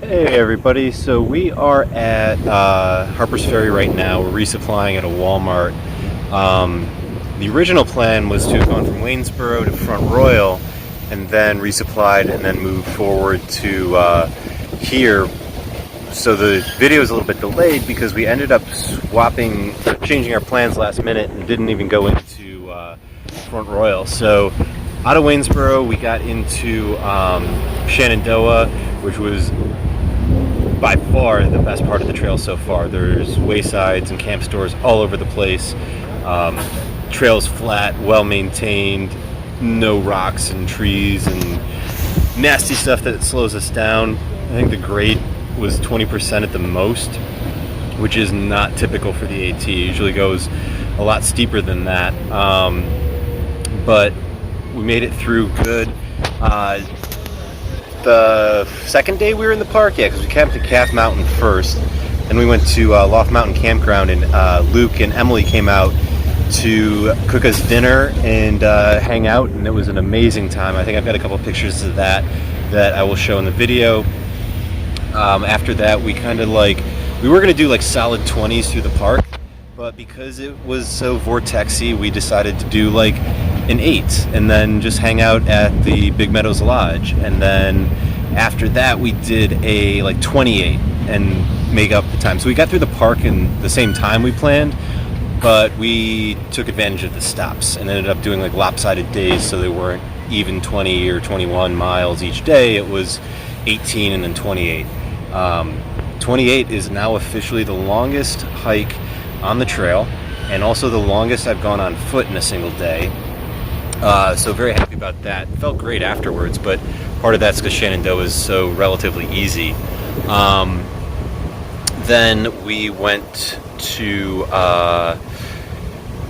Hey everybody, so we are at Harper's Ferry right now. We're resupplying at a Walmart. The original plan was to have gone from Waynesboro to Front Royal and then resupplied and then move forward to here. So the video is a little bit delayed because we ended up changing our plans last minute and didn't even go into Front Royal. So out of Waynesboro we got into Shenandoah, which was by far the best part of the trail so far. There's waysides and camp stores all over the place. Trail's flat, well maintained, no rocks and trees and nasty stuff that slows us down. I think the grade was 20% at the most, which is not typical for the AT. It usually goes a lot steeper than that. But we made it through good. The second day we were in the park, because we camped at Calf Mountain first, then we went to Loft Mountain Campground, and Luke and Emily came out to cook us dinner and hang out, and it was an amazing time. I think I've got a couple of pictures of that I will show in the video. After that, we were going to do like solid 20s through the park, but because it was so vortexy, we decided to do like an 8 and then just hang out at the Big Meadows Lodge. And then after that we did a like 28 and make up the time. So we got through the park in the same time we planned, but we took advantage of the stops and ended up doing like lopsided days, so they weren't even 20 or 21 miles each day. It was 18 and then 28. 28 is now officially the longest hike on the trail and also the longest I've gone on foot in a single day. So very happy about that. It felt great afterwards, but part of that's because Shenandoah is so relatively easy. Then we went to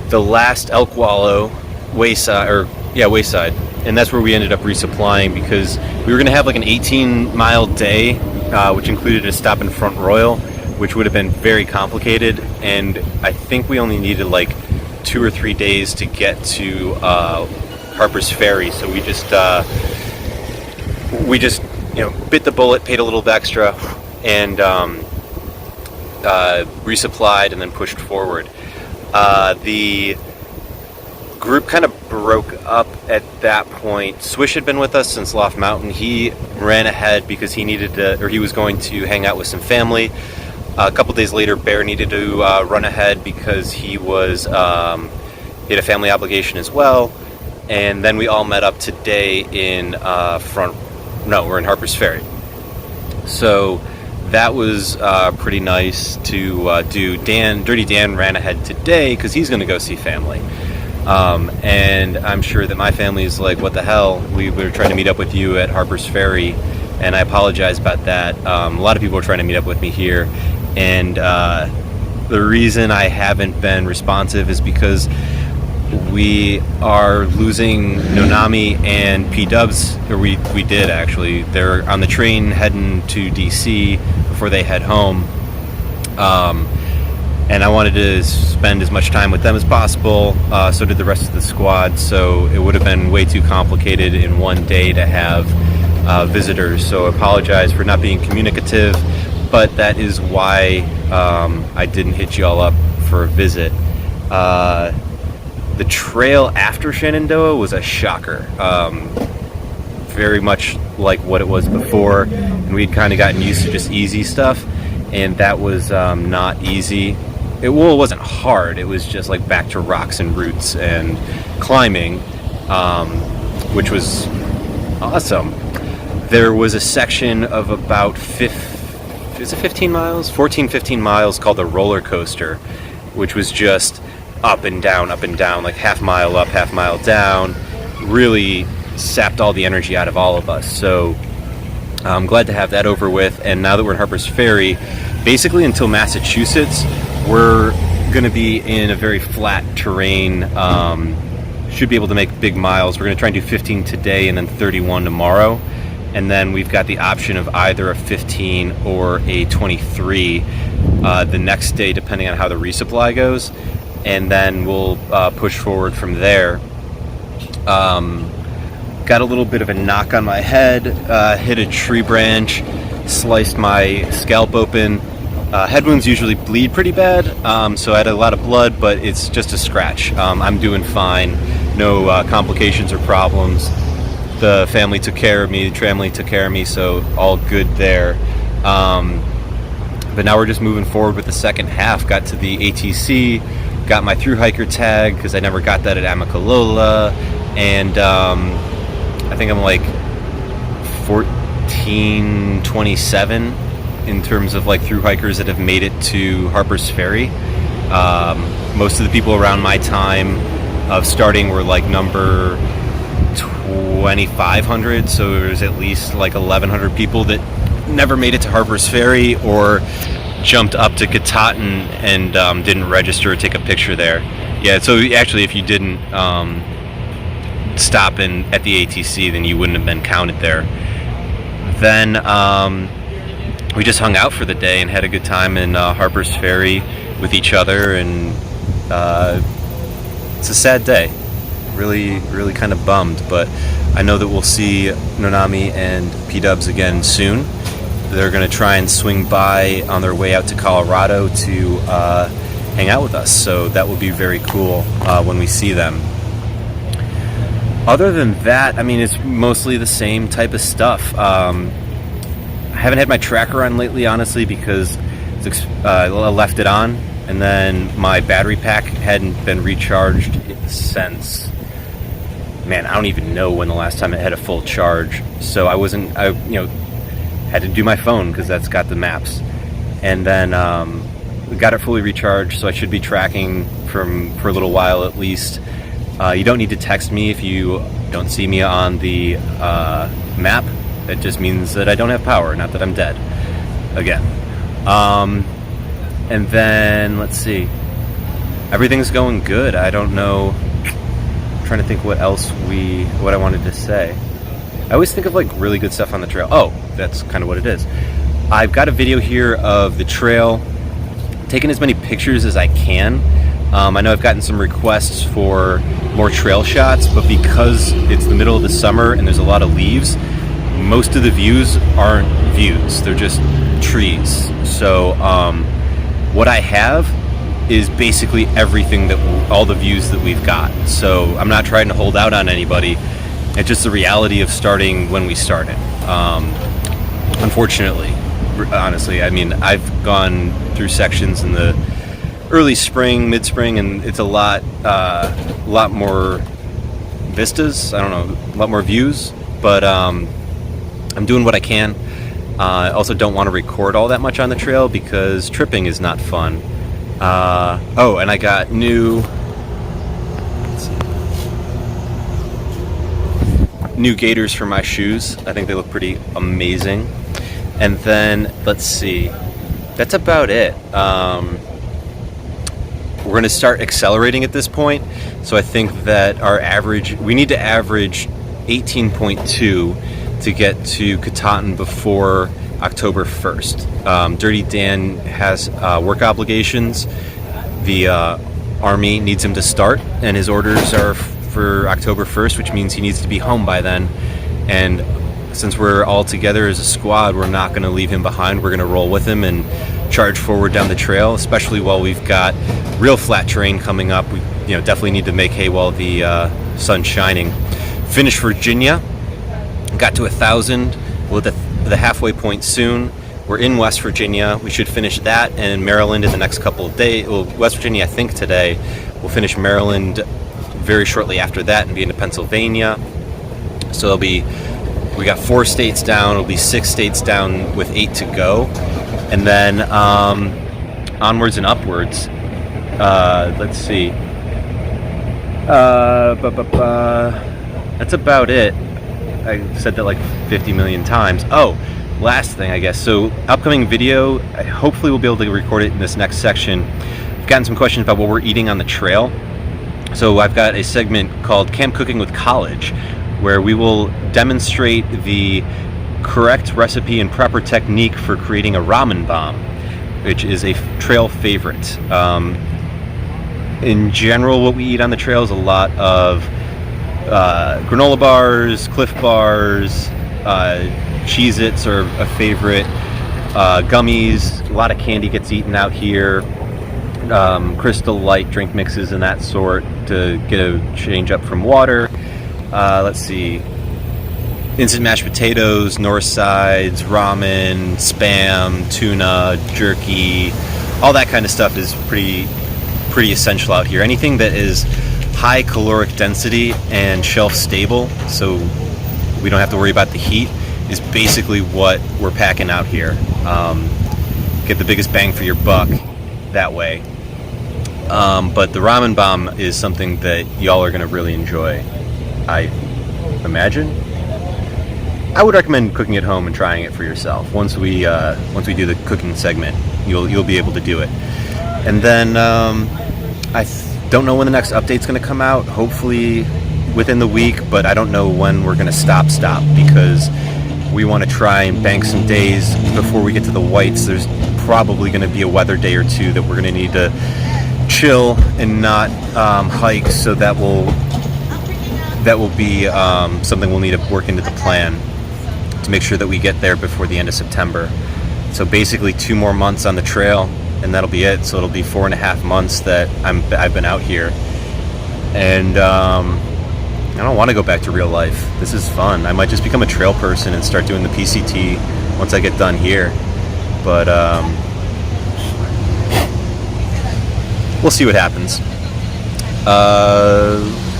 the last Elk Wallow wayside, and that's where we ended up resupplying because we were going to have like an 18-mile day, which included a stop in Front Royal, which would have been very complicated, and I think we only needed like 2 or 3 days to get to Harper's Ferry. So we just bit the bullet, paid a little extra, and resupplied and then pushed forward. The group kind of broke up at that point. Swish had been with us since Loft Mountain. He ran ahead because he was going to hang out with some family. A couple days later, Bear needed to run ahead because he had a family obligation as well. And then we all met up today in we're in Harper's Ferry. So that was pretty nice to do. Dirty Dan ran ahead today because he's going to go see family. And I'm sure that my family is like, what the hell? We were trying to meet up with you at Harper's Ferry, and I apologize about that. A lot of people are trying to meet up with me here, and the reason I haven't been responsive is because we are losing Nonami and P-Dubs, or we did actually. They're on the train heading to DC before they head home. And I wanted to spend as much time with them as possible. So did the rest of the squad. So it would have been way too complicated in one day to have visitors. So I apologize for not being communicative, but that is why I didn't hit you all up for a visit. The trail after Shenandoah was a shocker. Very much like what it was before, and we'd kind of gotten used to just easy stuff, and that was not easy. It wasn't hard. It was just like back to rocks and roots and climbing, which was awesome. There was a section of about 15 miles called the roller coaster, which was just up and down, like half mile up, half mile down. Really sapped all the energy out of all of us. So I'm glad to have that over with. And now that we're in Harper's Ferry, basically until Massachusetts, we're going to be in a very flat terrain. Should be able to make big miles. We're going to try and do 15 today and then 31 tomorrow. And then we've got the option of either a 15 or a 23 the next day, depending on how the resupply goes. And then we'll push forward from there. got a little bit of a knock on my head, hit a tree branch, sliced my scalp open. Head wounds usually bleed pretty bad, so I had a lot of blood, but it's just a scratch. I'm doing fine, no complications or problems. The family took care of me, so all good there. But now we're just moving forward with the second half. Got to the ATC, got my thru hiker tag because I never got that at Amicalola, and I think I'm like 1427 in terms of like thru hikers that have made it to Harper's Ferry. Most of the people around my time of starting were like number 2,500, so there's at least like 1,100 people that never made it to Harper's Ferry or jumped up to Katahdin and didn't register or take a picture there. Yeah, so actually if you didn't stop at the ATC, then you wouldn't have been counted there. Then we just hung out for the day and had a good time in Harper's Ferry with each other, and it's a sad day. Really kind of bummed, but I know that we'll see Nonami and P-Dubs again soon. They're going to try and swing by on their way out to Colorado to hang out with us, so that will be very cool when we see them. Other than that, I mean, it's mostly the same type of stuff. I haven't had my tracker on lately, honestly, because I left it on, and then my battery pack hadn't been recharged since, man, I don't even know when the last time it had a full charge. So I had to do my phone because that's got the maps, and then we got it fully recharged, so I should be tracking for a little while at least. You don't need to text me if you don't see me on the map. It just means that I don't have power, not that I'm dead again. And then let's see, everything's going good. I don't know, I'm trying to think what I wanted to say. I always think of like really good stuff on the trail. Oh, that's kind of what it is. I've got a video here of the trail, taking as many pictures as I can. I know I've gotten some requests for more trail shots, but because it's the middle of the summer and there's a lot of leaves, most of the views aren't views, they're just trees. So what I have is basically everything all the views that we've got. So I'm not trying to hold out on anybody. It's just the reality of starting when we started. Unfortunately, honestly, I mean, I've gone through sections in the early spring, mid-spring, and it's a lot more vistas. I don't know, a lot more views, but I'm doing what I can. I also don't want to record all that much on the trail because tripping is not fun. Oh, and I got new gaiters for my shoes. I think they look pretty amazing. And then let's see, that's about it. We're going to start accelerating at this point, so I think that we need to average 18.2 to get to Katahdin before October 1st. Dirty Dan has work obligations. The Army needs him to start, and his orders are for October 1st, which means he needs to be home by then. And since we're all together as a squad, we're not going to leave him behind. We're going to roll with him and charge forward down the trail, especially while we've got real flat terrain coming up. We definitely need to make hay while the sun's shining. Finished Virginia, got to 1,000. We're at the halfway point soon. We're in West Virginia. We should finish that and Maryland in the next couple of days. Well, West Virginia, I think today. We'll finish Maryland very shortly after that and be into Pennsylvania. So we got 4 states down. It'll be 6 states down with 8 to go. And then onwards and upwards. Let's see. That's about it. I said that like 50 million times. Oh, last thing, I guess. So upcoming video, I hopefully we'll be able to record it in this next section. I've gotten some questions about what we're eating on the trail. So I've got a segment called Camp Cooking with College, where we will demonstrate the correct recipe and proper technique for creating a ramen bomb, which is a trail favorite. In general, what we eat on the trail is a lot of granola bars, Cliff Bars, Cheez-Its are a favorite, gummies, a lot of candy gets eaten out here, Crystal Light drink mixes and that sort to get a change up from water. Let's see, instant mashed potatoes, north sides, ramen, spam, tuna, jerky, all that kind of stuff is pretty essential out here. Anything that is high caloric density and shelf stable, so we don't have to worry about the heat, is basically what we're packing out here. Get the biggest bang for your buck that way. But the ramen bomb is something that y'all are going to really enjoy, I imagine. I would recommend cooking at home and trying it for yourself. Once we do the cooking segment, you'll be able to do it. And then I don't know when the next update's going to come out. Hopefully within the week, but I don't know when we're going to stop because we want to try and bank some days before we get to the whites. There's probably going to be a weather day or two that we're going to need to chill and not hike, so that will be something we'll need to work into the plan to make sure that we get there before the end of September. So basically 2 more months on the trail, and that'll be it. So it'll be 4.5 months that I've been out here, and I don't want to go back to real life. This is fun. I might just become a trail person and start doing the PCT once I get done here, but we'll see what happens.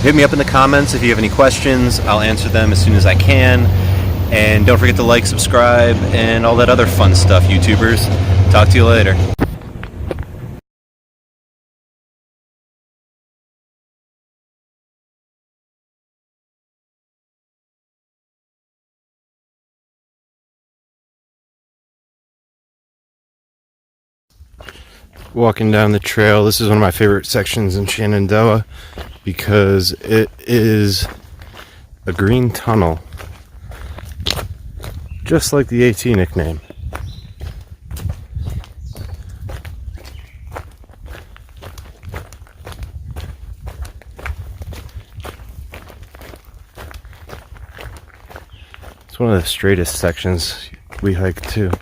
Hit me up in the comments if you have any questions. I'll answer them as soon as I can. And don't forget to like, subscribe, and all that other fun stuff, YouTubers. Talk to you later. Walking down the trail. This is one of my favorite sections in Shenandoah because it is a green tunnel, just like the AT nickname. It's one of the straightest sections we hike too.